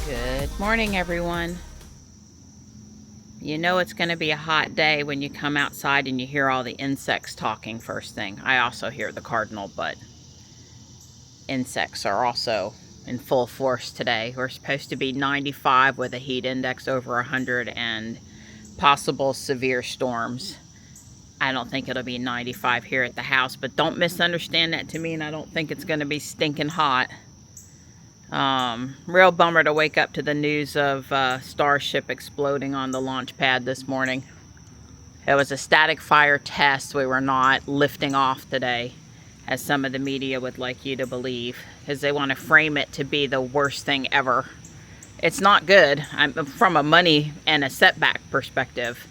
Good morning, everyone. You know it's going to be a hot day when you come outside and you hear all the insects talking first thing. I also hear the cardinal, but insects are also in full force today. We're supposed to be 95 with a heat index over 100 and possible severe storms. I don't think it'll be 95 here at the house, but don't misunderstand that to mean I don't think it's going to be stinking hot. Real bummer to wake up to the news of Starship exploding on the launch pad this morning. It was a static fire test. We were not lifting off today, as some of the media would like you to believe, because they want to frame it to be the worst thing ever. It's not good. From a money and a setback perspective.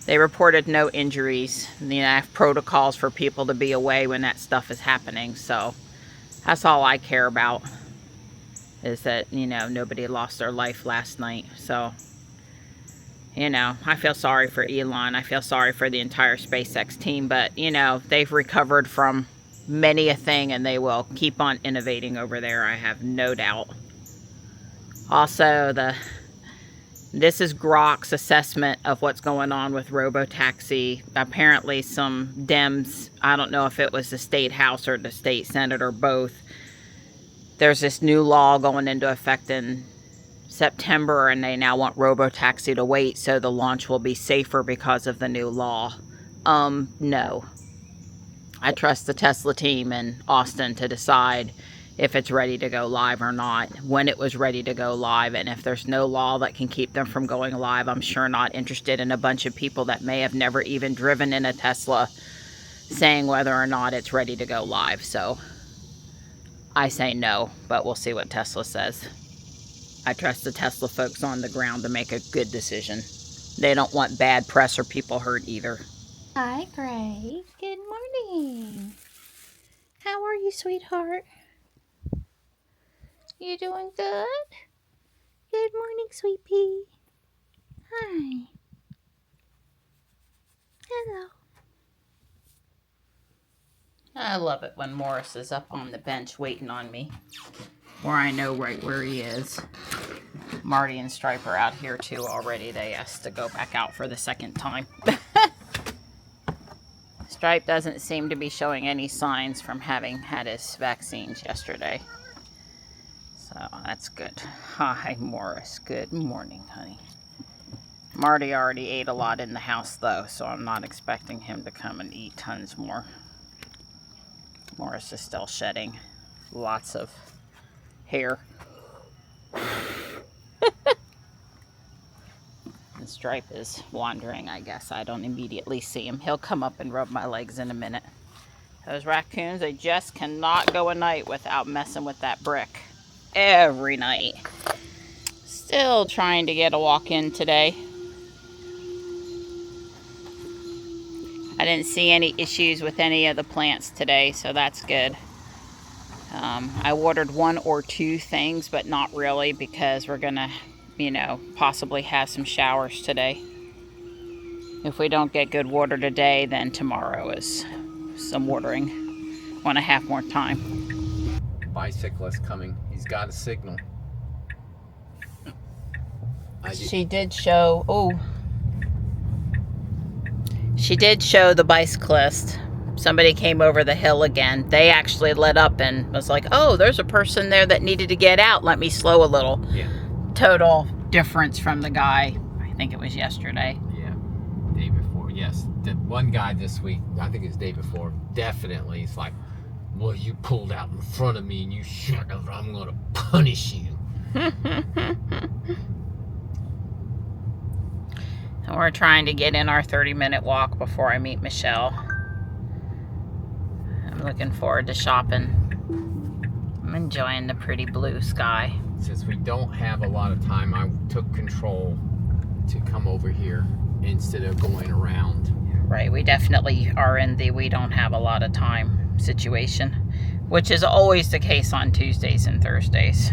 They reported no injuries. They have protocols for people to be away when that stuff is happening. So that's all I care about, is that, you know, nobody lost their life last night. So, you know, I feel sorry for Elon. I feel sorry for the entire SpaceX team. But, you know, they've recovered from many a thing and they will keep on innovating over there. I have no doubt. Also, this is Grok's assessment of what's going on with robotaxi. Apparently some Dems, I don't know if it was the state house or the state senate or both, there's this new law going into effect in September, and they now want robotaxi to wait so the launch will be safer because of the new law. No. I trust the Tesla team in Austin to decide if it's ready to go live or not, when it was ready to go live, and if there's no law that can keep them from going live, I'm sure not interested in a bunch of people that may have never even driven in a Tesla saying whether or not it's ready to go live. So I say no, but we'll see what Tesla says. I trust the Tesla folks on the ground to make a good decision. They don't want bad press or people hurt either. Hi, Gray. Good morning. How are you, sweetheart? You doing good? Good morning, sweet pea. Hi. Hello. I love it when Morris is up on the bench waiting on me, where I know right where he is. Marty and Stripe are out here too already. They asked to go back out for the second time. Stripe doesn't seem to be showing any signs from having had his vaccines yesterday. So that's good. Hi, Morris. Good morning, honey. Marty already ate a lot in the house though, so I'm not expecting him to come and eat tons more. Morris is still shedding lots of hair. And Stripe is wandering, I guess. I don't immediately see him. He'll come up and rub my legs in a minute. Those raccoons, they just cannot go a night without messing with that brick. Every night. Still trying to get a walk in today. I didn't see any issues with any of the plants today, so that's good. I ordered 1 or 2 things, but not really, because we're gonna, you know, possibly have some showers today. If we don't get good water today, then tomorrow is some watering when I have more time. Bicyclist coming. He's got a signal. She did show, she did show the bicyclist. Somebody came over the hill again. They actually let up and was like, oh, there's a person there that needed to get out. Let me slow a little. Yeah. Total difference from the guy, I think it was yesterday. Yeah. Day before. Yes. The one guy this week, I think it's day before, definitely. It's like, well, you pulled out in front of me and you shut up. I'm going to punish you. And we're trying to get in our 30-minute walk before I meet Michelle. I'm looking forward to shopping. I'm enjoying the pretty blue sky. Since we don't have a lot of time, I took control to come over here instead of going around. Right, we definitely are in the we don't have a lot of time situation, which is always the case on Tuesdays and Thursdays.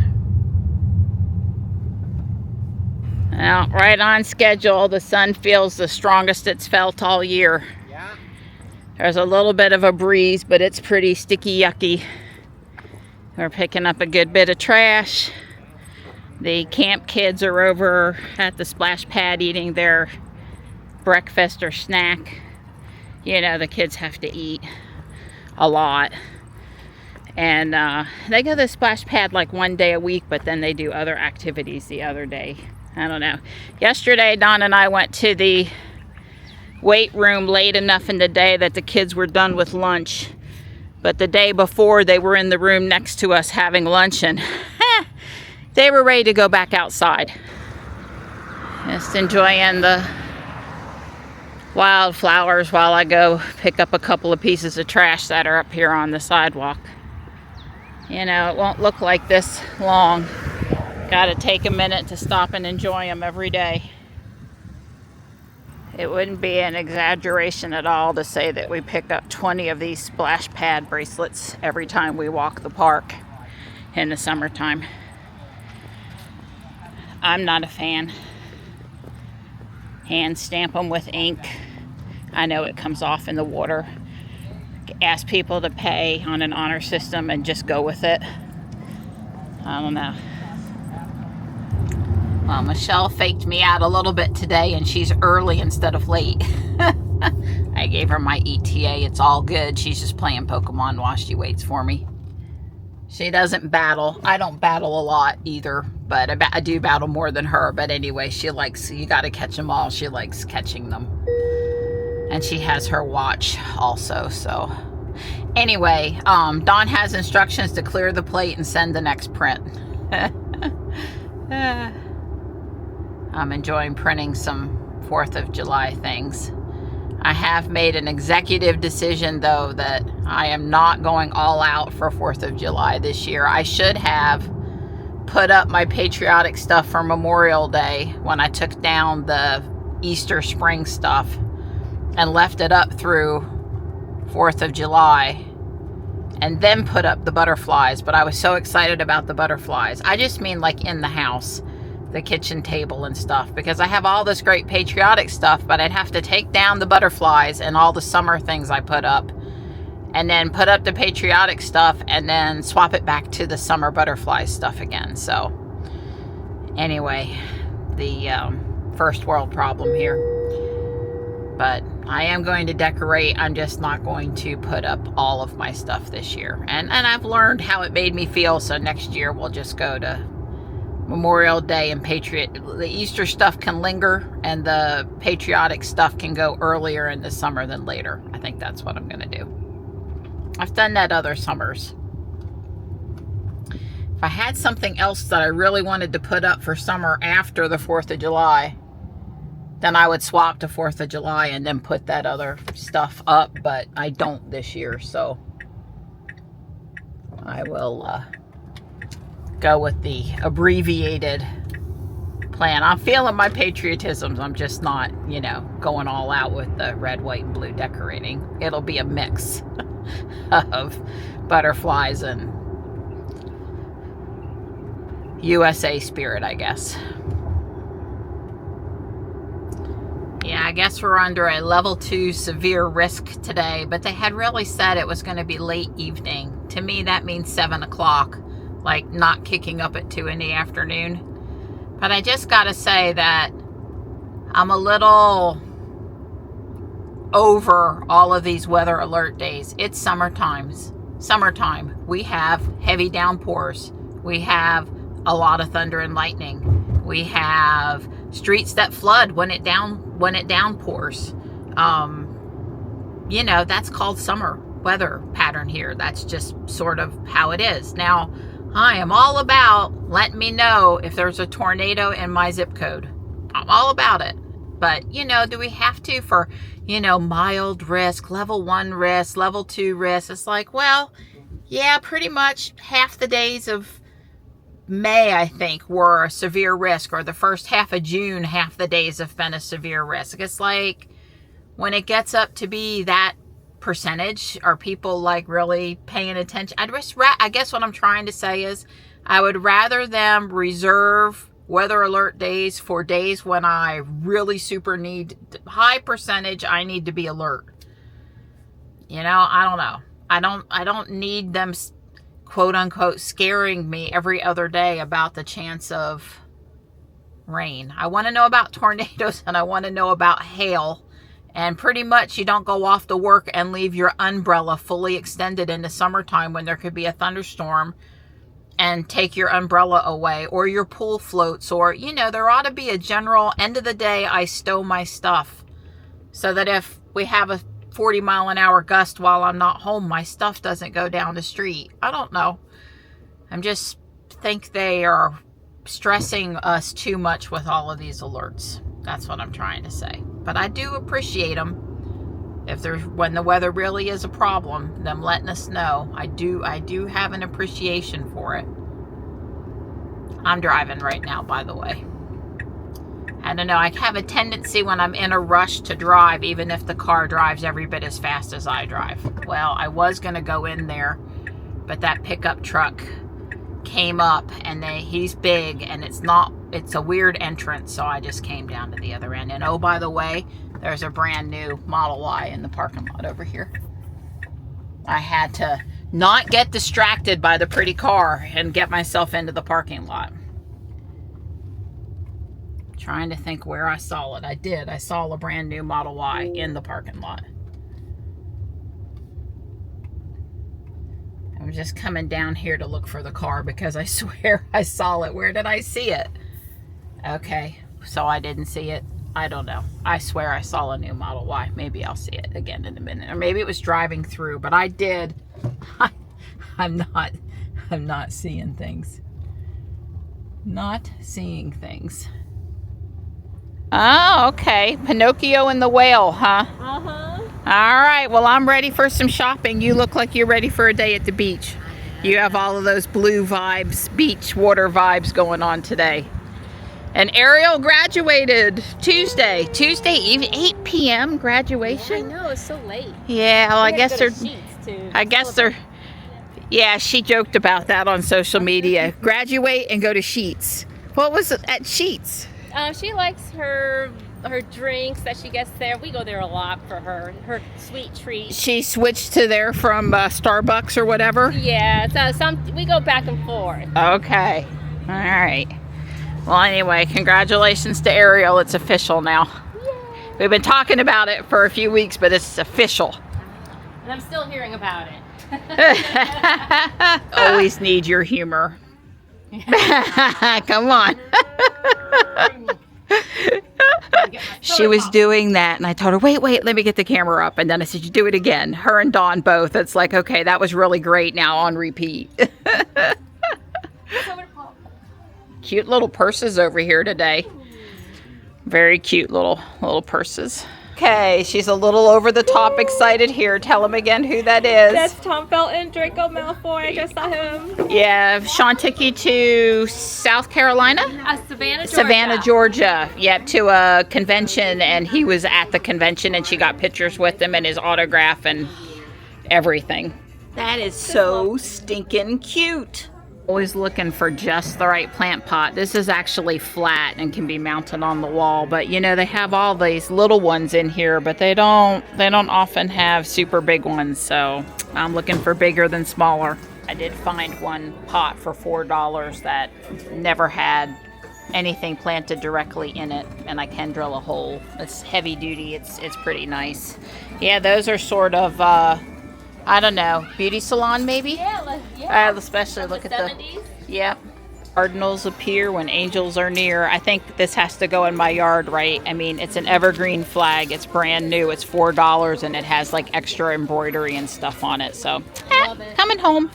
Well, right on schedule. The sun feels the strongest it's felt all year. Yeah. There's a little bit of a breeze, but it's pretty sticky yucky. We're picking up a good bit of trash. The camp kids are over at the splash pad eating their breakfast or snack. You know, the kids have to eat a lot. And they go to the splash pad like one day a week, but then they do other activities the other day. I don't know. Yesterday, Don and I went to the weight room late enough in the day that the kids were done with lunch. But the day before, they were in the room next to us having lunch, and they were ready to go back outside. Just enjoying the wildflowers while I go pick up a couple of pieces of trash that are up here on the sidewalk. You know, it won't look like this long. Got to take a minute to stop and enjoy them every day. It wouldn't be an exaggeration at all to say that we pick up 20 of these splash pad bracelets every time we walk the park in the summertime. I'm not a fan. Hand stamp them with ink. I know it comes off in the water. Ask people to pay on an honor system and just go with it. I don't know. Well, Michelle faked me out a little bit today, and she's early instead of late. I gave her my ETA. It's all good. She's just playing Pokemon while she waits for me. She doesn't battle. I don't battle a lot either, but I do battle more than her. But anyway, she likes, you got to catch them all. She likes catching them. And she has her watch also, so. Anyway, Dawn has instructions to clear the plate and send the next print. I'm enjoying printing some 4th of July things. I have made an executive decision, though, that I am not going all out for 4th of July this year. I should have put up my patriotic stuff for Memorial Day when I took down the Easter spring stuff and left it up through 4th of July and then put up the butterflies. But I was so excited about the butterflies. I just mean like in the house, the kitchen table and stuff, because I have all this great patriotic stuff, but I'd have to take down the butterflies and all the summer things I put up and then put up the patriotic stuff and then swap it back to the summer butterfly stuff again. So anyway, the first world problem here. But I am going to decorate. I'm just not going to put up all of my stuff this year. And I've learned how it made me feel, so next year we'll just go to Memorial Day and the Easter stuff can linger, and the patriotic stuff can go earlier in the summer than later. I think that's what I'm going to do. I've done that other summers. If I had something else that I really wanted to put up for summer after the 4th of July, then I would swap to 4th of July and then put that other stuff up, but I don't this year, so I will go with the abbreviated plan. I'm feeling my patriotism. I'm just not, you know, going all out with the red, white, and blue decorating. It'll be a mix of butterflies and USA spirit, I guess. Yeah, I guess we're under a level 2 severe risk today, but they had really said it was going to be late evening. To me, that means 7 o'clock, like not kicking up at 2 in the afternoon. But I just got to say that I'm a little over all of these weather alert days. It's summertime. We have heavy downpours. We have a lot of thunder and lightning. We have streets that flood when it downpours. You know, that's called summer weather pattern here. That's just sort of how it is. Now, I am all about letting me know if there's a tornado in my zip code. I'm all about it. But, you know, do we have to for, you know, mild risk, level 1 risk, level 2 risk? It's like, well, yeah, pretty much half the days of May, I think, were a severe risk, or the first half of June, half the days have been a severe risk. It's like, when it gets up to be that percentage, are people like really paying attention? I guess what I'm trying to say is I would rather them reserve weather alert days for days when I really super need high percentage. I need to be alert. You know, I don't know. I don't need them quote unquote scaring me every other day about the chance of rain. I want to know about tornadoes and I want to know about hail. And pretty much you don't go off to work and leave your umbrella fully extended in the summertime when there could be a thunderstorm and take your umbrella away, or your pool floats, or, you know, there ought to be a general end of the day I stow my stuff so that if we have a 40-mile-an-hour gust while I'm not home, my stuff doesn't go down the street. I don't know. I'm just think they are stressing us too much with all of these alerts. That's what I'm trying to say. But I do appreciate them. If there's, when the weather really is a problem, them letting us know. I do have an appreciation for it. I'm driving right now, by the way. I don't know. I have a tendency when I'm in a rush to drive, even if the car drives every bit as fast as I drive. Well, I was going to go in there, but that pickup truck came up, and he's big, and it's a weird entrance, so I just came down to the other end. And oh, by the way, there's a brand new Model Y in the parking lot over here. I had to not get distracted by the pretty car and get myself into the parking lot. Trying to think where I saw it. I saw a brand new Model Y in the parking lot. I'm just coming down here to look for the car because I swear I saw it. Where did I see it? Okay, so I didn't see it. I don't know. I swear I saw a new Model Y. Maybe I'll see it again in a minute. Or maybe it was driving through, but I did. I'm not seeing things. Not seeing things. Oh, okay. Pinocchio and the whale, huh? Uh-huh. All right. Well, I'm ready for some shopping. You look like you're ready for a day at the beach. You have all of those blue vibes, beach water vibes going on today. And Ariel graduated Tuesday evening, 8 p.m. graduation. Yeah, I know, it's so late. Yeah, well, I guess they're, yeah, she joked about that on social media. Graduate and go to Sheets. What was it at Sheets? She likes her drinks that she gets there. We go there a lot for her sweet treats. She switched to there from Starbucks or whatever? Yeah, so we go back and forth. Okay. All right. Well, anyway, congratulations to Ariel. It's official now. Yay. We've been talking about it for a few weeks, but it's official. And I'm still hearing about it. Always need your humor. Come on. She was doing that, and I told her, wait, let me get the camera up. And then I said, you do it again. Her and Dawn both. It's like, okay, that was really great. Now on repeat. Cute little purses over here today. Very cute little purses. Okay, she's a little over the top excited here. Tell him again who that is. That's Tom Felton, Draco Malfoy. I just saw him. Yeah, Sean took you to South Carolina? Savannah, Georgia. Savannah, Georgia. Yep, to a convention, and he was at the convention, and she got pictures with him and his autograph and everything. That is so stinking cute. Always looking for just the right plant pot. This is actually flat and can be mounted on the wall, but you know, they have all these little ones in here, but they don't often have super big ones, so I'm looking for bigger than smaller. I did find one pot for $4 that never had anything planted directly in it, and I can drill a hole. It's heavy duty. It's pretty nice. Yeah, those are sort of I don't know, beauty salon maybe? Yeah. Especially look at the 70s. Yep. Cardinals appear when angels are near. I think this has to go in my yard, right? I mean, it's an evergreen flag. It's brand new. It's $4, and it has like extra embroidery and stuff on it. So, Love it. coming home.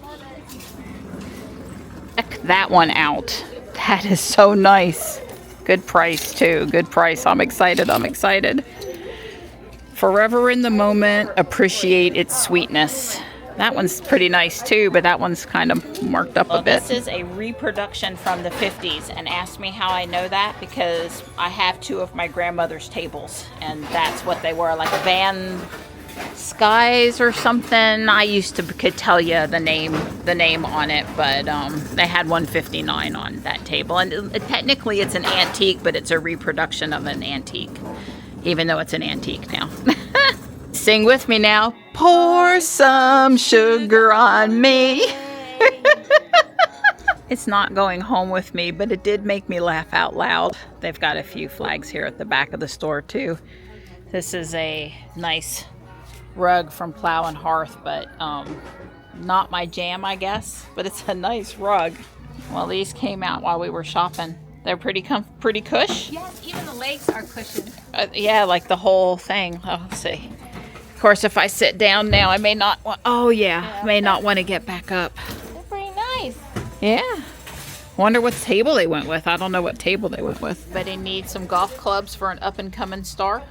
Love it. Check that one out. That is so nice. Good price too. Good price. I'm excited. Forever in the moment, appreciate its sweetness. That one's pretty nice too, but that one's kind of marked up a bit. This is a reproduction from the 50s, and ask me how I know that, because I have two of my grandmother's tables, and that's what they were, like Van Skies or something. I used to could tell you the name on it, but they had 159 on that table, and technically it's an antique, but it's a reproduction of an antique. Even though it's an antique now. Sing with me now. Pour some sugar on me. It's not going home with me, but it did make me laugh out loud. They've got a few flags here at the back of the store too. This is a nice rug from Plow and Hearth, but not my jam, I guess. But it's a nice rug. Well, these came out while we were shopping. They're pretty cush. Yes, even the legs are cushioned. Yeah, like the whole thing. Oh, let's see. Of course, if I sit down now, I may not want. Oh yeah, may not want to get back up. They're pretty nice. Yeah. Wonder what table they went with. I don't know what table they went with. But he needs some golf clubs for an up-and-coming star.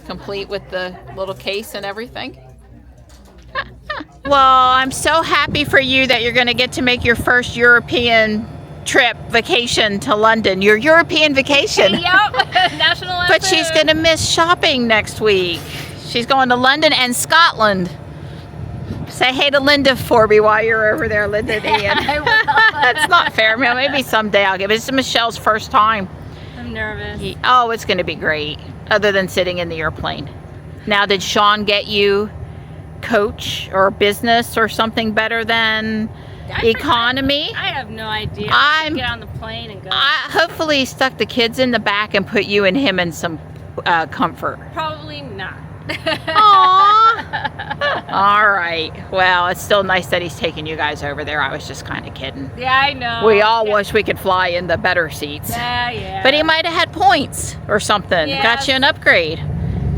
Complete with the little case and everything. Well, I'm so happy for you that you're going to get to make your first European trip, vacation to London. Your European vacation. Yep, national anthem. But she's going to miss shopping next week. She's going to London and Scotland. Say hey to Linda for me while you're over there, Linda and Ian. That's not fair, man. Maybe someday I'll give it. It's Michelle's first time. I'm nervous. Oh, it's going to be great, other than sitting in the airplane. Now, did Sean get you coach or business or something better than economy? I have no idea. I'm get on the plane and go. Hopefully he stuck the kids in the back and put you and him in some comfort. Probably not. Aww. All right. Well, it's still nice that he's taking you guys over there. I was just kind of kidding. Yeah, I know. We all wish we could fly in the better seats. Yeah. But he might have had points or something. Yes. Got you an upgrade.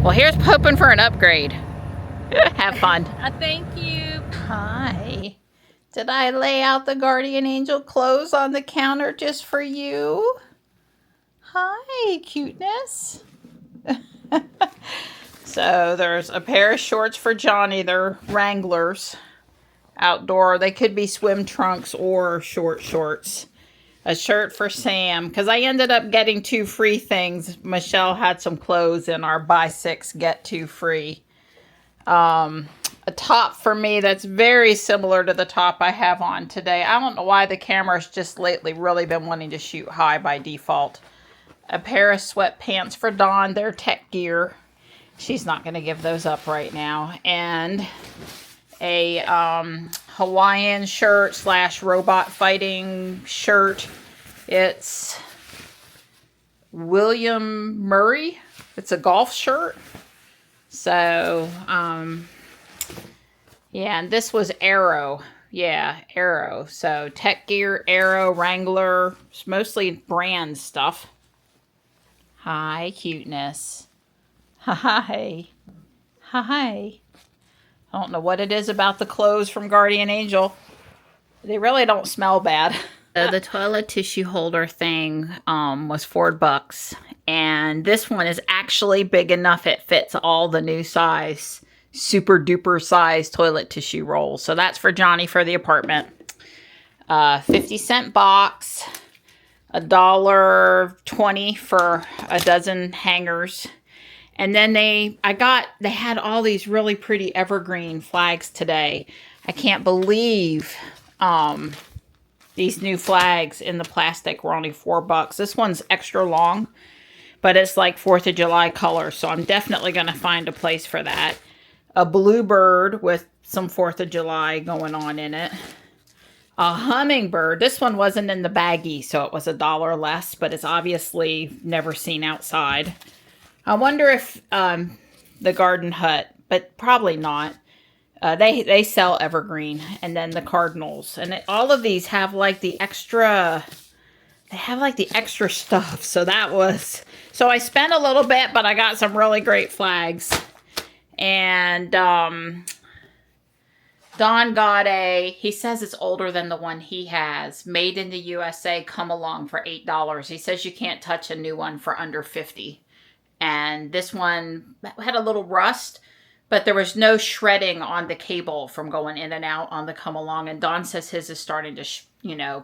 Well, here's hoping for an upgrade. Have fun. Thank you. Hi. Did I lay out the guardian angel clothes on the counter just for you? Hi, cuteness. So there's a pair of shorts for Johnny. They're Wranglers. Outdoor. They could be swim trunks or short shorts. A shirt for Sam. Because I ended up getting 2 free things. Michelle had some clothes in our buy 6, get 2 free. A top for me that's very similar to the top I have on today. I don't know why the camera's just lately really been wanting to shoot high by default. A pair of sweatpants for Dawn. They're Tech Gear. She's not going to give those up right now. And a Hawaiian shirt / robot fighting shirt. It's William Murray. It's a golf shirt. So, yeah, and this was Arrow. Yeah, Arrow. So, Tech Gear, Arrow, Wrangler. It's mostly brand stuff. Hi, cuteness. Hi. Hi. I don't know what it is about the clothes from Guardian Angel. They really don't smell bad. The toilet tissue holder thing was $4. And this one is actually big enough it fits all the new size, super duper size toilet tissue rolls. So that's for Johnny for the apartment. 50-cent box. $1.20 for a dozen hangers. And then they had all these really pretty evergreen flags today. I can't believe these new flags in the plastic were only $4. This one's extra long, but it's like 4th of July color, so I'm definitely going to find a place for that. A bluebird with some 4th of July going on in it. A hummingbird. This one wasn't in the baggie, so it was $1 less, but it's obviously never seen outside. I wonder if the Garden Hut, but probably not. They sell evergreen, and then the cardinals, and all of these have like the extra. They have like the extra stuff. So I spent a little bit, but I got some really great flags. And Don got he says it's older than the one he has, made in the USA, come along for $8. He says you can't touch a new one for under $50. And this one had a little rust, but there was no shredding on the cable from going in and out on the come along. And Dawn says his is starting to,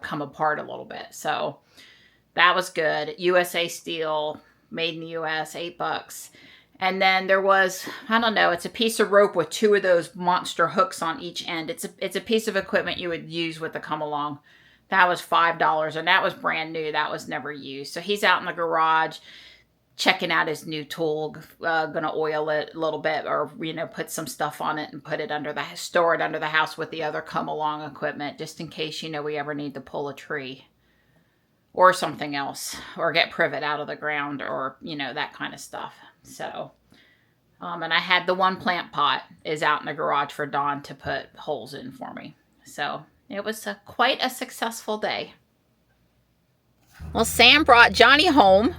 come apart a little bit. So that was good. USA steel, made in the US, $8. And then there was, I don't know, it's a piece of rope with 2 of those monster hooks on each end. It's a piece of equipment you would use with the come along. That was $5, and that was brand new. That was never used. So he's out in the garage. checking out his new tool. Gonna oil it a little bit, or put some stuff on it and put it store it under the house with the other come along equipment, just in case we ever need to pull a tree or something else, or get privet out of the ground, or that kind of stuff. So and I had the one plant pot is out in the garage for Dawn to put holes in for me. So it was quite a successful day. Well, Sam brought Johnny home,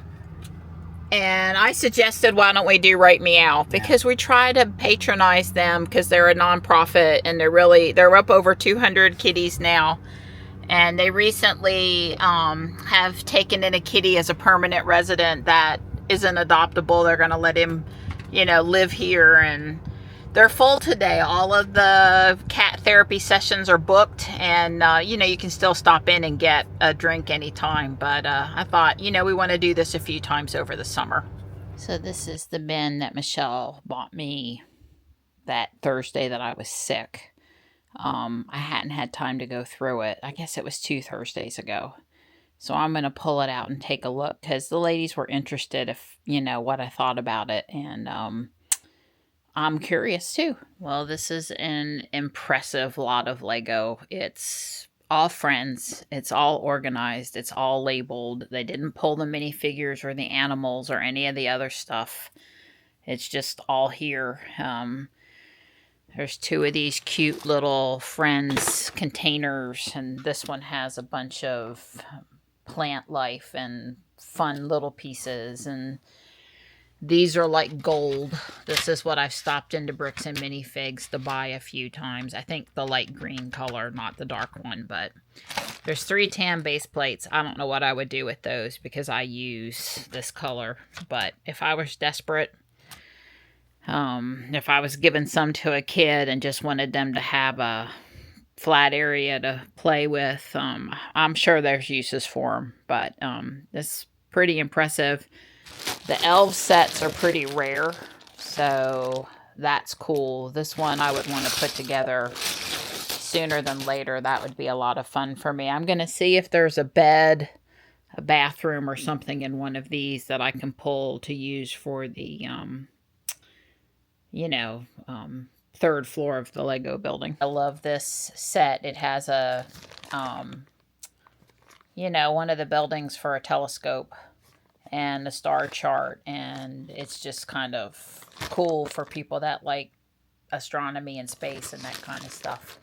and I suggested, why don't we do Meow? Because we try to patronize them, because they're a nonprofit, and they're up over 200 kitties now. And they recently have taken in a kitty as a permanent resident that isn't adoptable. They're going to let him, live here. And they're full today. All of the cat therapy sessions are booked. And, you can still stop in and get a drink anytime. But I thought, we want to do this a few times over the summer. So this is the bin that Michelle bought me that Thursday that I was sick. I hadn't had time to go through it. I guess it was 2 Thursdays ago. So I'm going to pull it out and take a look, because the ladies were interested if, what I thought about it. And I'm curious too. Well, this is an impressive lot of Lego. It's all friends. It's all organized. It's all labeled. They didn't pull the minifigures or the animals or any of the other stuff. It's just all here. There's 2 of these cute little friends containers, and this one has a bunch of plant life and fun little pieces, and these are like gold. This is what I've stopped into Bricks and Minifigs to buy a few times. I think the light green color, not the dark one, but there's 3 tan base plates. I don't know what I would do with those, because I use this color, but if I was desperate, if I was giving some to a kid and just wanted them to have a flat area to play with, I'm sure there's uses for them. But it's pretty impressive. The elf sets are pretty rare, so that's cool. This one I would want to put together sooner than later. That would be a lot of fun for me. I'm going to see if there's a bed, a bathroom, or something in one of these that I can pull to use for the 3rd floor of the Lego building. I love this set. It has a, one of the buildings for a telescope and a star chart. And it's just kind of cool for people that like astronomy and space and that kind of stuff.